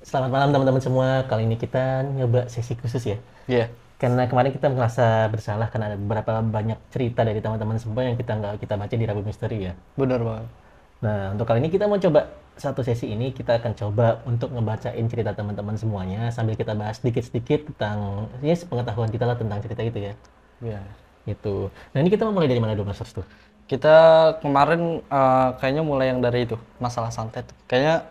Selamat malam teman-teman semua. Kali ini kita nyoba sesi khusus ya. Iya, Karena kemarin kita merasa bersalah karena ada beberapa banyak cerita dari teman-teman semua yang kita nggak kita baca di Rabu Misteri ya. benar banget. Nah, untuk kali ini kita mau coba satu sesi ini kita akan coba untuk ngebacain cerita teman-teman semuanya sambil kita bahas sedikit-sedikit tentang ya pengetahuan kita lah tentang cerita itu ya. Iya. Gitu. Nah, ini kita mau mulai dari mana dulu Mas tuh? Kita kemarin kayaknya mulai yang dari itu, masalah santet. Kayaknya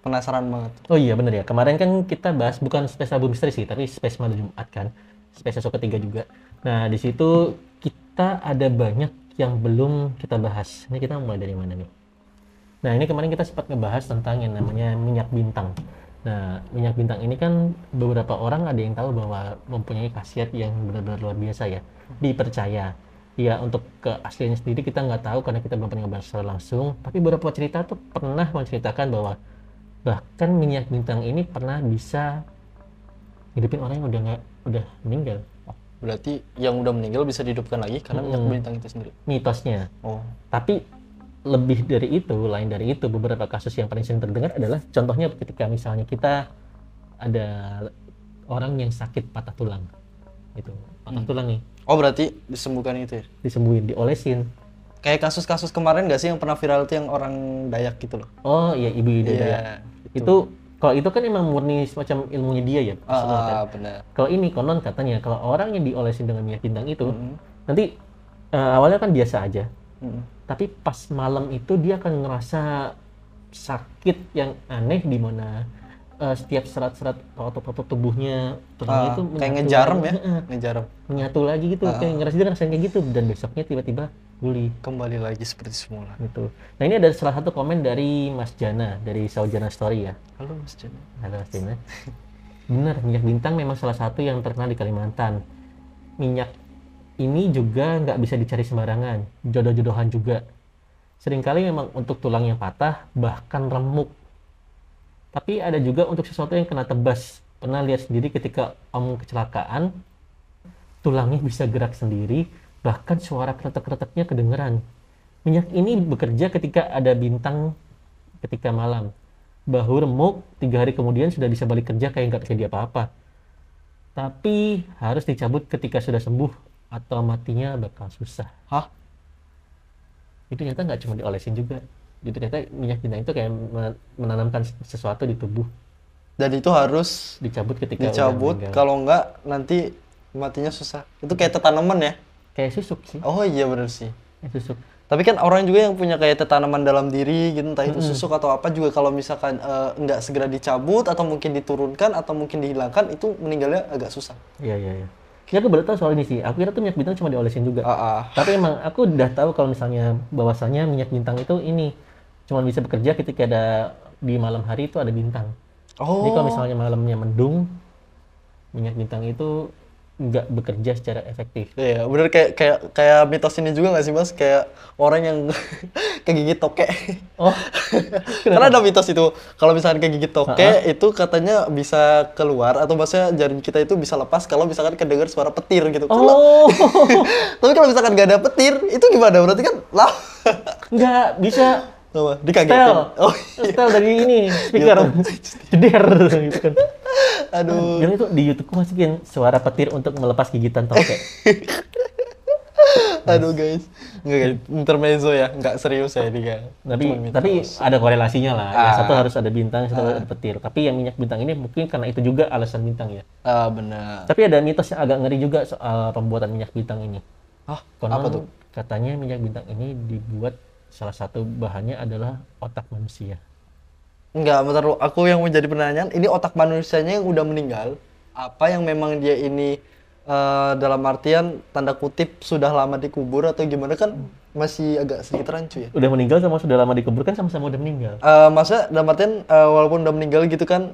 penasaran banget. Oh iya bener ya. Kemarin kan kita bahas bukan spesial Rabu Misteri sih, tapi spesial malam Jumat kan. Spesial show ketiga juga. Nah, di situ kita ada banyak yang belum kita bahas. Ini kita mulai dari mana nih? Nah, ini kemarin kita sempat ngebahas tentang yang namanya minyak bintang. Nah, minyak bintang ini kan beberapa orang ada yang tahu bahwa mempunyai khasiat yang benar-benar luar biasa ya. Dipercaya. Ya, untuk keasliannya sendiri kita nggak tahu karena kita belum pernah ngebahas secara langsung. Tapi beberapa cerita tuh pernah menceritakan bahwa bahkan minyak bintang ini pernah bisa hidupin orang yang udah meninggal. Berarti yang udah meninggal bisa dihidupkan lagi karena minyak bintang itu sendiri. Mitosnya. Oh, Tapi lebih dari itu, lain dari itu, beberapa kasus yang paling sering terdengar adalah contohnya ketika misalnya kita ada orang yang sakit patah tulang. Itu, patah tulang nih, oh berarti disembuhkan itu ya? disembuhin, diolesin. Kayak kasus-kasus kemarin nggak sih yang pernah viral itu yang orang Dayak gitu loh? Oh iya, ibu ide Iya, ya. Itu kalau itu kan emang murni semacam ilmunya dia ya, semua kan. benar. Kalau ini konon katanya kalau orang yang diolesin dengan minyak bintang itu nanti awalnya kan biasa aja, tapi pas malam itu dia akan ngerasa sakit yang aneh di mana setiap serat-serat atau otot tubuhnya itu Kayak menyatu ngejarem lagi. ya? Heeh, Ngejarem. menyatu lagi gitu, kayak ngerasa dia ngerasain kayak gitu dan besoknya tiba-tiba pulih Kembali lagi seperti semula. gitu. Nah ini ada salah satu komen dari Mas Jana dari Saujana Story ya. Halo Mas Jana. Halo Mas Jana. Benar, minyak bintang memang salah satu yang terkenal di Kalimantan. Minyak ini juga nggak bisa dicari sembarangan, jodoh-jodohan juga. Seringkali memang untuk tulang yang patah, bahkan remuk. Tapi ada juga untuk sesuatu yang kena tebas. Pernah lihat sendiri ketika om kecelakaan, tulangnya bisa gerak sendiri, bahkan suara kretek-kreteknya kedengeran. Minyak ini bekerja ketika ada bintang ketika malam. Bahu remuk, 3 hari kemudian sudah bisa balik kerja kayak nggak terjadi apa-apa. Tapi harus dicabut ketika sudah sembuh atau matinya bakal susah. Hah? Itu ternyata nggak cuma diolesin juga. Itu ternyata minyak bintang itu kayak menanamkan sesuatu di tubuh. Dan itu harus Dicabut ketika udah dicabut, meninggal. kalau enggak nanti matinya susah. Itu kayak tanaman ya? Kayak susuk sih. Oh iya bener sih. Kayak susuk. Tapi kan orang juga yang punya kayak tanaman dalam diri gitu, entah itu susuk atau apa juga kalau misalkan enggak segera dicabut atau mungkin diturunkan atau mungkin dihilangkan itu meninggalnya agak susah. Iya, iya, iya. Ya aku baru tahu soal ini sih. Aku kira tuh minyak bintang cuma diolesin juga. Ah, Tapi emang aku udah tahu kalau misalnya bahwasannya minyak bintang itu ini cuma bisa bekerja ketika ada di malam hari itu ada bintang. Jadi kalau Oh, misalnya malamnya mendung, minyak bintang itu nggak bekerja secara efektif. iya bener kayak kayak kayak mitos ini juga nggak sih Mas? Kayak orang yang kegigit toke. Oh, Karena ada mitos itu, kalau misalkan kegigit toke Ha-ha. itu katanya bisa keluar atau maksudnya jari kita itu bisa lepas kalau misalkan kedengar suara petir gitu. oh, Tapi kalau misalkan nggak ada petir, itu gimana? Berarti kan lah. nggak bisa Apa? Dikagetin. setel, Oh, setel dari ini speaker, jeder gitu kan. aduh. Yang itu di YouTube ku masukin suara petir untuk melepas gigitan toke. Aduh guys. Enggak guys, intermezzo ya, nggak serius ya ini kan. Tapi ada korelasinya lah. Yang satu harus ada bintang, yang satu harus ada petir. Tapi yang minyak bintang ini mungkin karena itu juga alasan bintang ya. Ah benar. Tapi ada mitos yang agak ngeri juga soal pembuatan minyak bintang ini. Ah, Konon apa tuh? katanya minyak bintang ini dibuat salah satu bahannya adalah otak manusia. Enggak, bentar lu. Aku yang menjadi pertanyaan, ini otak manusianya yang udah meninggal, apa yang memang dia ini dalam artian tanda kutip sudah lama dikubur atau gimana kan masih agak sedikit rancu ya. Udah meninggal sama sudah lama dikubur kan sama-sama udah meninggal. Maksudnya dalam artian walaupun udah meninggal gitu kan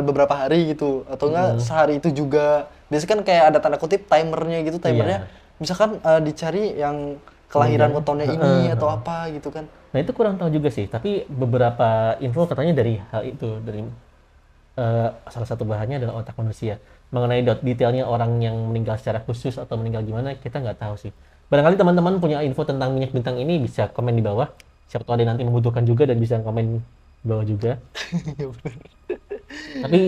beberapa hari gitu atau enggak sehari itu juga. Biasanya kan kayak ada tanda kutip timernya gitu, timernya misalkan dicari yang kelahiran wetonnya ini atau apa gitu kan. Nah itu kurang tahu juga sih, tapi beberapa info katanya dari hal itu, dari salah satu bahannya adalah otak manusia. Mengenai detailnya orang yang meninggal secara khusus atau meninggal gimana, kita nggak tahu sih. Barangkali teman-teman punya info tentang minyak bintang ini bisa komen di bawah. Siapa tahu ada yang nanti membutuhkan juga dan bisa komen di bawah juga. Tapi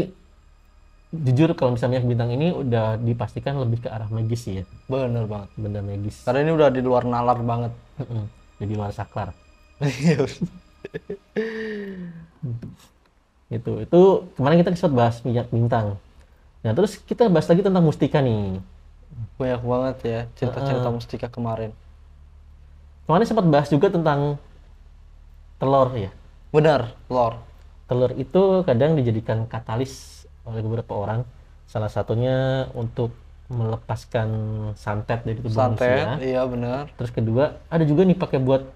jujur kalau misalnya minyak bintang ini udah dipastikan lebih ke arah magis sih ya. Bener banget. Benda magis. Karena ini udah di luar nalar banget. Jadi luar saklar. Itu kemarin kita sempat bahas minyak bintang. Nah terus kita bahas lagi tentang mustika nih. Banyak banget ya cerita-cerita mustika kemarin. Kemarin sempat bahas juga tentang telur ya. Benar, telur. Telur itu kadang dijadikan katalis oleh beberapa orang. Salah satunya untuk melepaskan santet dari tubuh manusia. Santet, iya benar. Terus kedua, ada juga nih pakai buat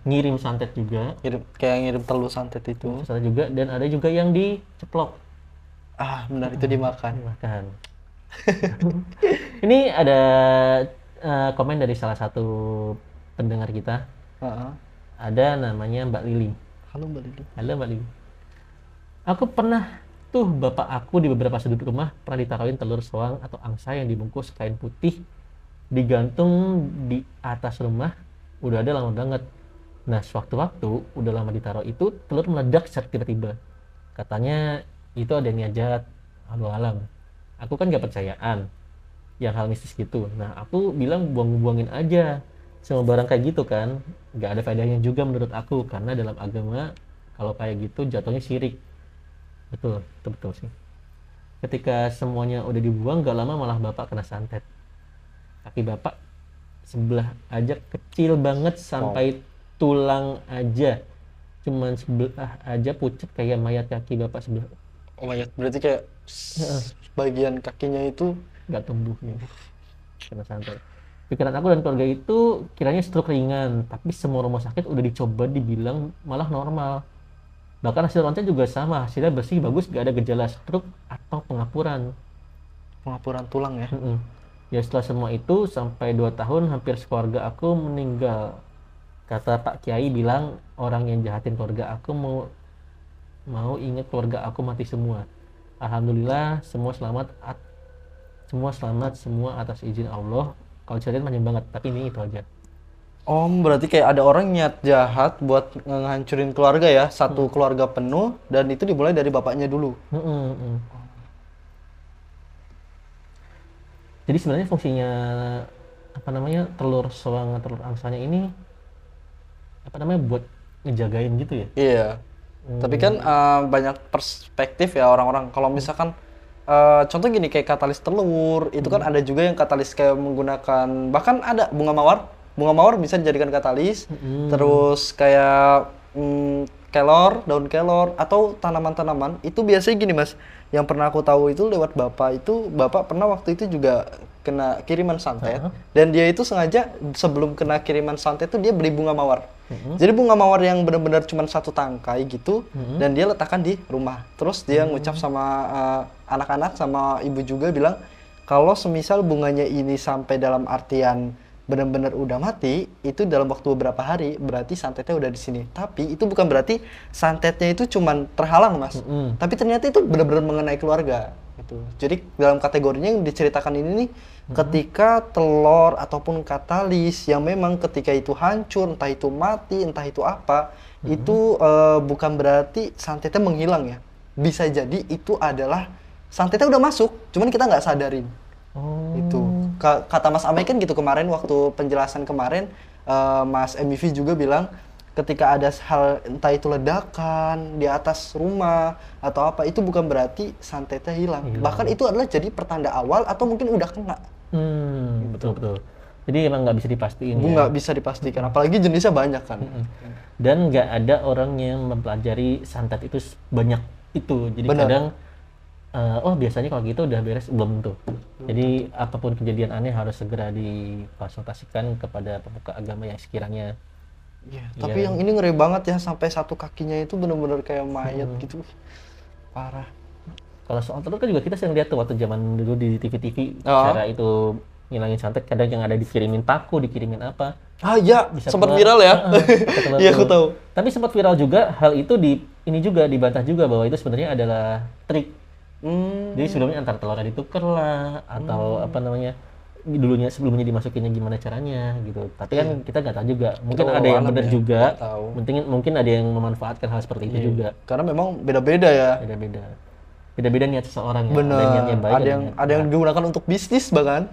ngirim santet juga. Kayak ngirim telur santet itu. Terus ada juga, dan ada juga yang diceplok. Ah, benar itu dimakan. Dimakan. Ini ada komen dari salah satu pendengar kita. Ada namanya Mbak Lili. Halo Mbak Lili. Halo Mbak Lili. Aku pernah tuh bapak aku di beberapa sudut rumah pernah ditaruhin telur soang atau angsa yang dibungkus kain putih digantung di atas rumah, udah ada lama banget. Nah sewaktu-waktu udah lama ditaruh itu telur meledak secara tiba-tiba. Katanya itu ada niat jahat, Allahu alam. Aku kan gak percayaan yang hal mistis gitu. Nah aku bilang buang-buangin aja semua barang kayak gitu kan, gak ada faedahnya juga menurut aku, karena dalam agama kalau kayak gitu jatuhnya syirik. Betul, itu betul sih. Ketika semuanya udah dibuang, gak lama malah bapak kena santet. Kaki bapak sebelah aja kecil banget sampai tulang aja. Cuman sebelah aja pucat kayak mayat kaki bapak sebelah. Oh mayat, berarti kayak bagian kakinya itu gak tumbuh ya. Kena santet. Pikiran aku dan keluarga itu kiranya stroke ringan, tapi semua rumah sakit udah dicoba dibilang malah normal. Bahkan hasil ronsen juga sama, hasilnya bersih, bagus, gak ada gejala stroke atau pengapuran. Pengapuran tulang ya? Ya setelah semua itu, sampai 2 tahun hampir sekeluarga aku meninggal. Kata Pak Kiai bilang, orang yang jahatin keluarga aku mau ingat keluarga aku mati semua. Alhamdulillah, semua selamat semua atas izin Allah. Kalau ceritain panjang banget, tapi ini itu aja. Berarti kayak ada orang niat jahat buat ngancurin keluarga ya, satu keluarga penuh, dan itu dimulai dari bapaknya dulu. Jadi sebenarnya fungsinya telur soang atau telur angsanya ini buat ngejagain gitu ya? Iya. Tapi kan banyak perspektif ya orang-orang. Kalau misalkan contoh gini kayak katalis telur, itu kan ada juga yang katalis kayak menggunakan, bahkan ada bunga mawar bisa dijadikan katalis. Terus kayak daun kelor atau tanaman-tanaman itu biasanya gini Mas, yang pernah aku tahu itu lewat bapak pernah waktu itu juga kena kiriman santet, dan dia itu sengaja sebelum kena kiriman santet itu dia beli bunga mawar. Jadi bunga mawar yang benar-benar cuma satu tangkai gitu, dan dia letakkan di rumah. Terus dia ngucap sama anak-anak sama ibu juga bilang kalau semisal bunganya ini sampai dalam artian benar-benar udah mati, itu dalam waktu beberapa hari berarti santetnya udah di sini. Tapi itu bukan berarti santetnya itu cuman terhalang Mas. Tapi ternyata itu benar-benar mengenai keluarga gitu. Jadi dalam kategorinya yang diceritakan ini nih, ketika telur ataupun katalis yang memang ketika itu hancur, entah itu mati, entah itu apa, itu bukan berarti santetnya menghilang ya. Bisa jadi itu adalah santetnya udah masuk, cuman kita nggak sadarin. Itu kata Mas Amai kan gitu kemarin waktu penjelasan kemarin, Mas MV juga bilang ketika ada hal entah itu ledakan di atas rumah atau apa, itu bukan berarti santetnya hilang. Bahkan itu adalah jadi pertanda awal atau mungkin udah kena. Betul. Jadi emang nggak bisa dipastikan. Nggak bisa dipastikan, apalagi jenisnya banyak kan. Dan nggak ada orang yang mempelajari santet itu banyak itu. Jadi kadang biasanya kalau gitu udah beres, belum tuh. Jadi apapun kejadian aneh harus segera dikonsultasikan kepada pemuka agama yang sekiranya. Tapi yang ini ngeri banget ya, sampai satu kakinya itu benar-benar kayak mayat gitu. Parah. Kalau soal telur kan juga kita sering lihat tuh waktu zaman dulu di TV-TV cara itu ngilangin santet, kadang yang ada dikirimin paku, dikirimin apa. Iya, sempat viral ya. Iya, aku tahu. Tapi sempat viral juga hal itu ini juga dibantah juga bahwa itu sebenarnya adalah trik. Jadi sebelumnya antara telurnya ditukar lah atau sebelumnya dimasukinnya gimana caranya gitu. Tapi kan kita nggak tahu juga. Mungkin ada yang benar juga. Mungkin ada yang memanfaatkan hal seperti itu juga. Karena memang beda-beda ya. Beda-beda. Beda-beda niat seseorang ya. Ada yang Bener. niatnya baik, Ada yang digunakan untuk bisnis bahkan.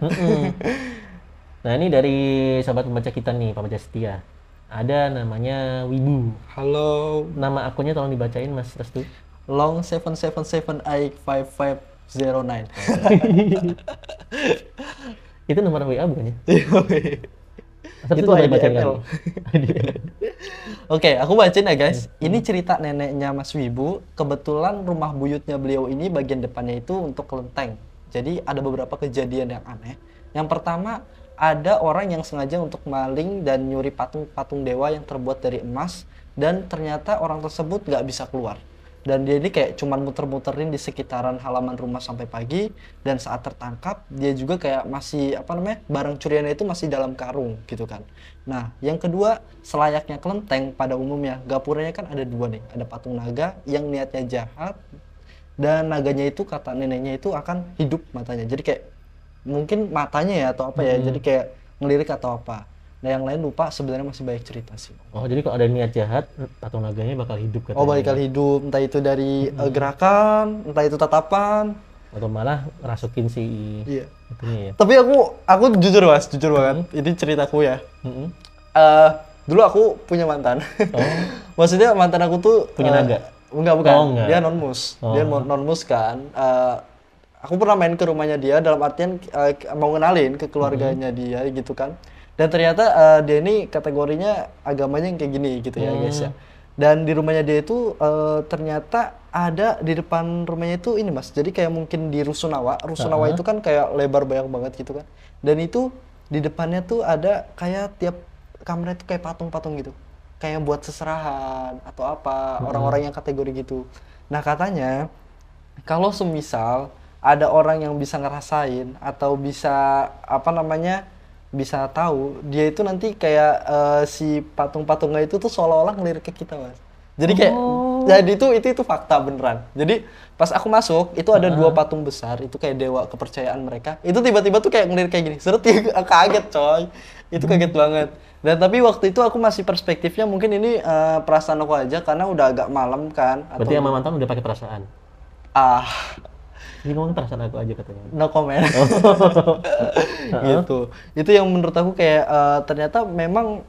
Nah ini dari sahabat pembaca kita nih, Pak Baca Setia. Ada namanya Wibu. Halo. Nama akunnya tolong dibacain Mas Restu. Long 777855509. Itu nomor WA bukannya? Mas Itu Restu coba IDML. dibacain kali. Oke, aku bacain ya guys. Ini cerita neneknya Mas Wibu. Kebetulan rumah buyutnya beliau ini bagian depannya itu untuk kelenteng. Jadi ada beberapa kejadian yang aneh. Yang pertama, ada orang yang sengaja untuk maling dan nyuri patung-patung dewa yang terbuat dari emas. Dan ternyata orang tersebut nggak bisa keluar. Dan dia ini kayak cuman muter-muterin di sekitaran halaman rumah sampai pagi. Dan saat tertangkap, dia juga kayak masih, barang curiannya itu masih dalam karung gitu kan. Nah, yang kedua, selayaknya kelenteng pada umumnya, gapuranya kan ada dua nih. Ada patung naga yang niatnya jahat, dan naganya itu kata neneknya itu akan hidup matanya. Jadi kayak, mungkin matanya ya atau apa ya, jadi kayak ngelirik atau apa. Nah, yang lain lupa, sebenarnya masih banyak cerita sih. Oh, jadi kalau ada niat jahat, patung naganya bakal hidup katanya. Oh, bakal hidup, entah itu dari gerakan, entah itu tatapan. Atau malah rasukin si Iya. itunya ya. Tapi aku jujur mas, jujur banget. Ini ceritaku ya. Dulu aku punya mantan. Oh. Maksudnya mantan aku tuh Punya naga? Bukan. Oh, enggak. Dia non-mus. Oh. Dia non-mus kan. Aku pernah main ke rumahnya dia dalam artian mau ngenalin ke keluarganya dia gitu kan. Dan ternyata dia ini kategorinya agamanya yang kayak gini gitu ya guys ya. Dan di rumahnya dia itu ternyata ada di depan rumahnya itu ini mas. Jadi kayak mungkin di Rusunawa. Rusunawa itu kan kayak lebar banyak banget gitu kan. Dan itu di depannya tuh ada kayak tiap kamar itu kayak patung-patung gitu. Kayak buat seserahan atau apa. Orang-orang yang kategori gitu. Nah katanya kalau semisal ada orang yang bisa ngerasain atau bisa bisa tahu, dia itu nanti kayak si patung-patungnya itu tuh seolah-olah ngelirik ke kita mas. Jadi kayak jadi itu fakta beneran. Jadi pas aku masuk itu ada dua patung besar, itu kayak dewa kepercayaan mereka. Itu tiba-tiba tuh kayak ngelirik kayak gini. Seret ya, kaget coy. Itu kaget banget. Dan tapi waktu itu aku masih perspektifnya mungkin ini perasaan aku aja karena udah agak malam kan. Berarti sama mantan udah pakai perasaan. Ini ngomong perasaan aku aja katanya. No comment. Gitu. Itu yang menurut aku kayak ternyata memang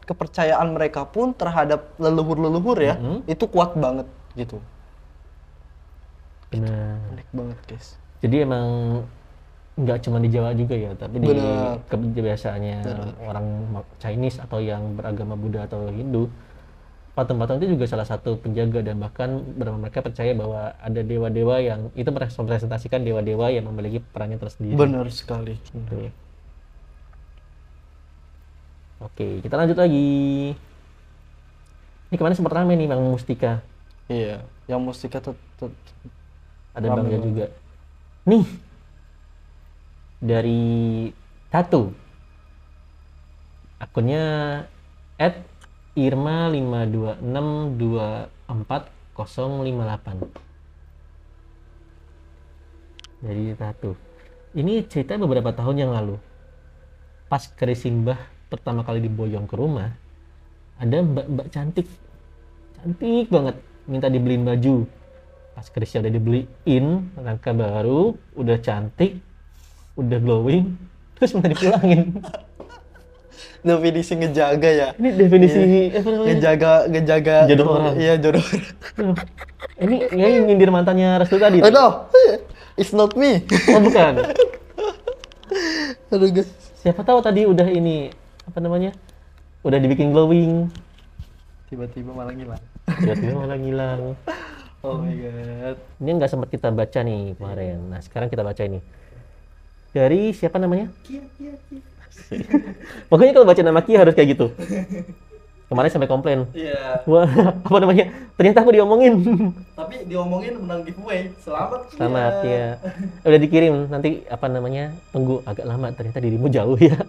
kepercayaan mereka pun terhadap leluhur-leluhur ya, itu kuat banget gitu. Benar. Unik banget guys. Jadi emang nggak cuma di Jawa juga ya, tapi di kebiasaannya orang Chinese atau yang beragama Buddha atau Hindu, patung-patung itu juga salah satu penjaga dan bahkan mereka percaya bahwa ada dewa-dewa yang itu merepresentasikan dewa-dewa yang memiliki perannya tersendiri. Benar sekali. Gitu. Oke, kita lanjut lagi. Ini kemarin sempat rame nih Bang Mustika. Iya, yang Mustika tuh ada Bangnya juga. Nih, dari Tatu. Akunnya @irma52624058. Dari Tatu. Ini cerita beberapa tahun yang lalu. Pas Keri Simbah pertama kali diboyong ke rumah, ada mbak-mbak cantik banget minta dibeliin baju. Pas Krisya udah dibeliin rangka baru, udah cantik, udah glowing, terus minta dipulangin. Definisi ngejaga ya. Ini definisi ngejaga jodoh orang. Iya, jodoh. Ini nyindir mantannya Restu tadi. Oh no, it's not me. Oh bukan. Aduh guys. Siapa tahu tadi udah udah dibikin glowing, Tiba-tiba malah ngilang. Oh my god. Ini nggak sempat kita baca nih kemarin. Nah sekarang kita baca ini. Dari siapa namanya? Kia. Pokoknya kalau baca nama Kia harus kayak gitu. Kemarin sampai komplain. Iya. Wah, ternyata aku diomongin. Tapi diomongin menang giveaway. Selamat ya. Udah dikirim, nanti tunggu agak lama, ternyata dirimu jauh ya.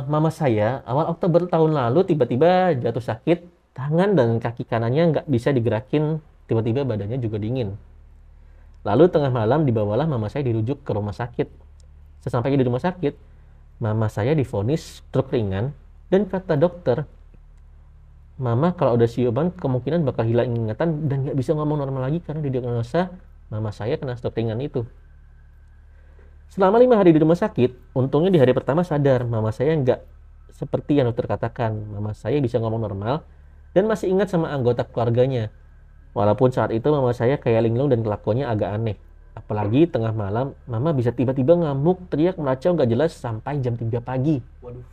Mama saya awal Oktober tahun lalu tiba-tiba jatuh sakit, tangan dan kaki kanannya nggak bisa digerakin, tiba-tiba badannya juga dingin. Lalu tengah malam dibawalah mama saya dirujuk ke rumah sakit. Sesampainya di rumah sakit, mama saya divonis stroke ringan dan kata dokter, Mama kalau udah siuman kemungkinan bakal hilang ingatan dan nggak bisa ngomong normal lagi karena didiagnosa mama saya kena stroke ringan itu. Selama 5 hari di rumah sakit, untungnya di hari pertama sadar mama saya nggak seperti yang dokter katakan. Mama saya bisa ngomong normal dan masih ingat sama anggota keluarganya. Walaupun saat itu mama saya kayak linglung dan kelakuannya agak aneh. Apalagi tengah malam, mama bisa tiba-tiba ngamuk, teriak, melacau nggak jelas sampai jam 3 pagi. Waduh,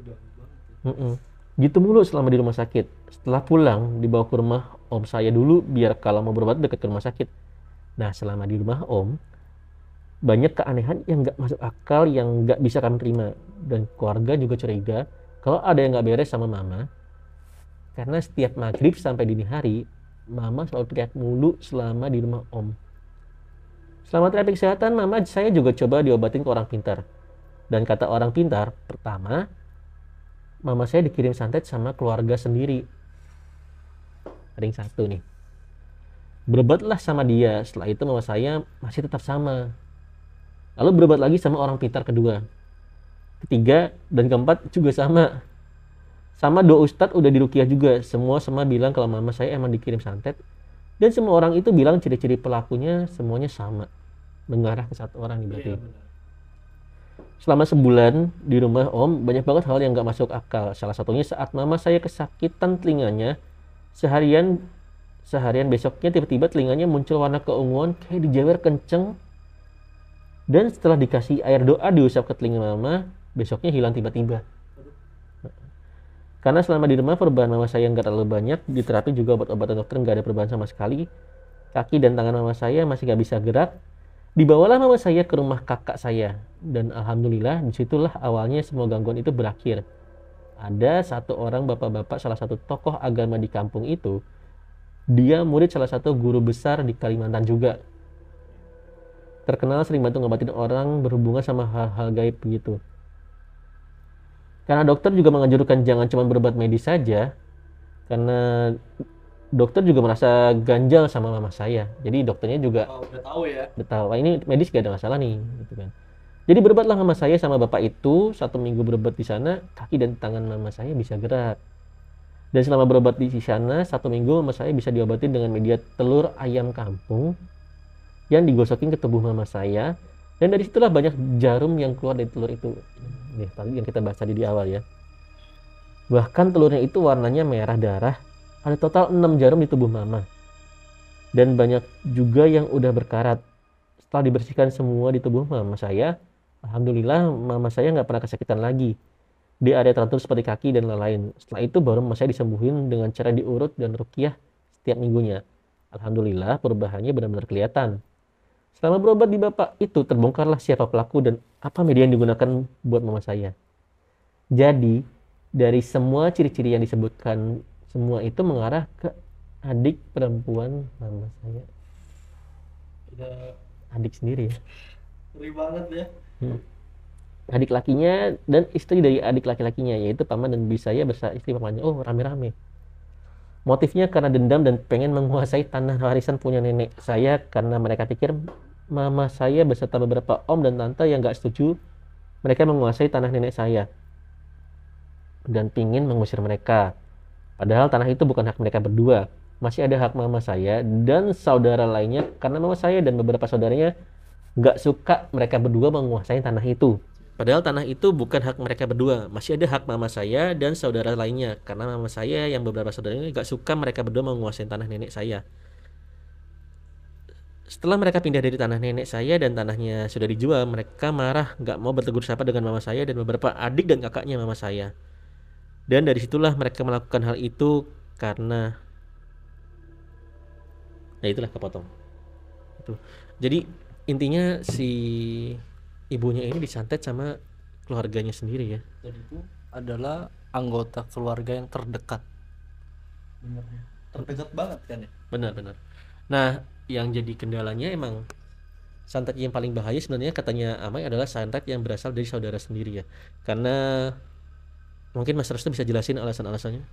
udah banget Mm-mm. Gitu mulu selama di rumah sakit. Setelah pulang, dibawa ke rumah om saya dulu biar kalau mau berobat dekat ke rumah sakit. Nah, selama di rumah om, banyak keanehan yang nggak masuk akal yang nggak bisa kami terima. Dan keluarga juga curiga kalau ada yang nggak beres sama mama. Karena setiap maghrib sampai dini hari, mama selalu teriak mulu selama di rumah om. Selama terapi kesehatan, mama saya juga coba diobatin ke orang pintar. Dan kata orang pintar, pertama, mama saya dikirim santet sama keluarga sendiri. Ada yang satu nih. Berobatlah sama dia. Setelah itu mama saya masih tetap sama. Lalu berobat lagi sama orang pintar kedua. Ketiga dan keempat juga sama. Sama 2 ustadz udah diruqyah juga. Semua bilang kalau mama saya emang dikirim santet. Dan semua orang itu bilang ciri-ciri pelakunya semuanya sama. Mengarah ke satu orang nih berarti. Iya, benar. Selama sebulan di rumah om, banyak banget hal yang gak masuk akal. Salah satunya saat mama saya kesakitan telinganya, seharian besoknya tiba-tiba telinganya muncul warna keunguan kayak dijewer kenceng. Dan setelah dikasih air doa diusap ke telinga mama, besoknya hilang tiba-tiba. Karena selama di rumah perubahan mama saya nggak terlalu banyak, di terapi juga obat-obatan dokter nggak ada perubahan sama sekali. Kaki dan tangan mama saya masih nggak bisa gerak. Dibawalah mama saya ke rumah kakak saya. Dan alhamdulillah disitulah awalnya semua gangguan itu berakhir. Ada satu orang bapak-bapak salah satu tokoh agama di kampung itu. Dia murid salah satu guru besar di Kalimantan juga. Terkenal sering bantu ngobatin orang berhubungan sama hal-hal gaib begitu. Karena dokter juga menganjurkan jangan cuma berobat medis saja. Karena dokter juga merasa ganjal sama mama saya. Jadi dokternya juga Udah tahu ya. udah tahu, wah ini medis gak ada masalah nih, gitu kan. Jadi berobatlah mama saya sama bapak itu. 1 minggu berobat di sana, kaki dan tangan mama saya bisa gerak. Dan selama berobat di sana 1 minggu mama saya bisa diobatin dengan media telur ayam kampung yang digosokin ke tubuh mama saya. Dan dari situlah banyak jarum yang keluar dari telur itu. Nih, tadi yang kita bahas tadi di awal ya. Bahkan telurnya itu warnanya merah darah. Ada total 6 jarum di tubuh mama. Dan banyak juga yang udah berkarat. Setelah dibersihkan semua di tubuh mama saya, alhamdulillah mama saya nggak pernah kesakitan lagi di area tertentu seperti kaki dan lain-lain. Setelah itu baru mama saya disembuhin dengan cara diurut dan ruqyah setiap minggunya. Alhamdulillah perubahannya benar-benar kelihatan. Selama berobat di bapak itu terbongkarlah siapa pelaku dan apa media yang digunakan buat mama saya. Jadi dari semua ciri-ciri yang disebutkan semua itu mengarah ke adik perempuan mama saya. Udah Adik sendiri ya. ngeri banget ya. Adik lakinya dan istri dari adik laki-lakinya, yaitu paman dan bibi saya bersama istri pamannya. Oh, rame-rame. Motifnya karena dendam dan pengen menguasai tanah warisan punya nenek saya karena mereka pikir mama saya beserta beberapa om dan tante yang gak setuju mereka menguasai tanah nenek saya dan pingin mengusir mereka. Padahal tanah itu bukan hak mereka berdua. Masih ada hak mama saya dan saudara lainnya karena mama saya dan beberapa saudaranya gak suka mereka berdua menguasai tanah itu. Padahal tanah itu bukan hak mereka berdua. Masih ada hak mama saya dan saudara lainnya. Karena mama saya yang beberapa saudaranya gak suka mereka berdua menguasai tanah nenek saya. Setelah mereka pindah dari tanah nenek saya dan tanahnya sudah dijual, mereka marah gak mau bertegur sapa dengan mama saya dan beberapa adik dan kakaknya mama saya. Dan dari situlah mereka melakukan hal itu karena... Nah itulah kepotong. Itu. Jadi intinya si... ibunya ini disantet sama keluarganya sendiri ya. Dan itu adalah anggota keluarga yang terdekat. Benar ya. Terdekat banget kan ya. Benar. Nah, yang jadi kendalanya emang santet yang paling bahaya sebenarnya katanya Amai adalah santet yang berasal dari saudara sendiri ya. Karena mungkin Mas Restu bisa jelasin alasan-alasannya.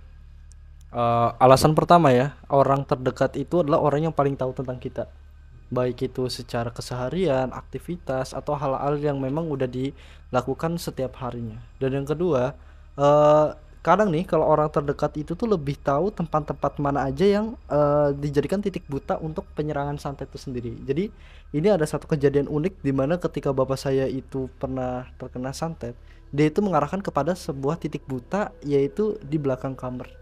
Alasan pertama ya, orang terdekat itu adalah orang yang paling tahu tentang kita. Baik itu secara keseharian, aktivitas, atau hal-hal yang memang udah dilakukan setiap harinya. Dan yang kedua, kadang nih kalau orang terdekat itu tuh lebih tahu tempat-tempat mana aja yang dijadikan titik buta untuk penyerangan santet itu sendiri. Jadi ini ada satu kejadian unik di mana ketika bapak saya itu pernah terkena santet, dia itu mengarahkan kepada sebuah titik buta yaitu di belakang kamar.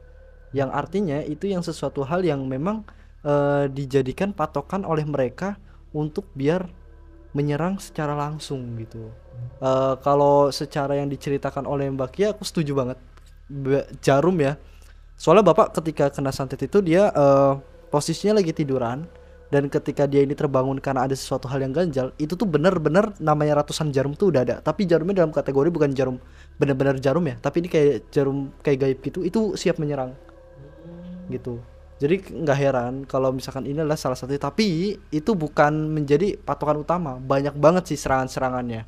Yang artinya itu yang sesuatu hal yang memang dijadikan patokan oleh mereka untuk biar menyerang secara langsung gitu. Kalau secara yang diceritakan oleh Mbak Kia aku setuju banget. Jarum ya, soalnya bapak ketika kena santet itu dia posisinya lagi tiduran, dan ketika dia ini terbangun karena ada sesuatu hal yang ganjal, itu tuh benar-benar namanya ratusan jarum tuh udah ada, tapi jarumnya dalam kategori bukan jarum benar-benar jarum ya, tapi ini kayak jarum kayak gaib gitu, itu siap menyerang gitu. Jadi nggak heran kalau misalkan ini adalah salah satu, tapi itu bukan menjadi patokan utama, banyak banget sih serangan-serangannya.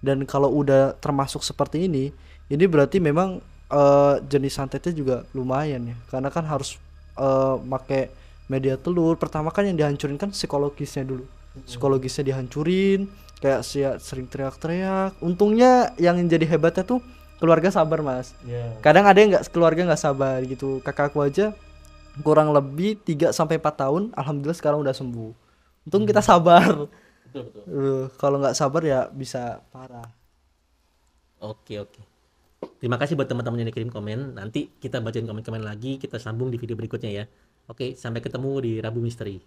Dan kalau udah termasuk seperti ini berarti memang jenis santetnya juga lumayan ya, karena kan harus make media telur. Pertama kan yang dihancurin kan psikologisnya dulu, psikologisnya dihancurin, kayak sering teriak-teriak. Untungnya yang jadi hebatnya tuh keluarga sabar mas. Kadang ada yang keluarga nggak sabar gitu. Kakakku aja kurang lebih 3-4 tahun, alhamdulillah sekarang udah sembuh. Untung kita sabar. Betul. Kalau nggak sabar ya bisa parah. Oke. Terima kasih buat teman-teman yang kirim komen. Nanti kita bacain komen-komen lagi, kita sambung di video berikutnya ya. Oke, sampai ketemu di Rabu Misteri.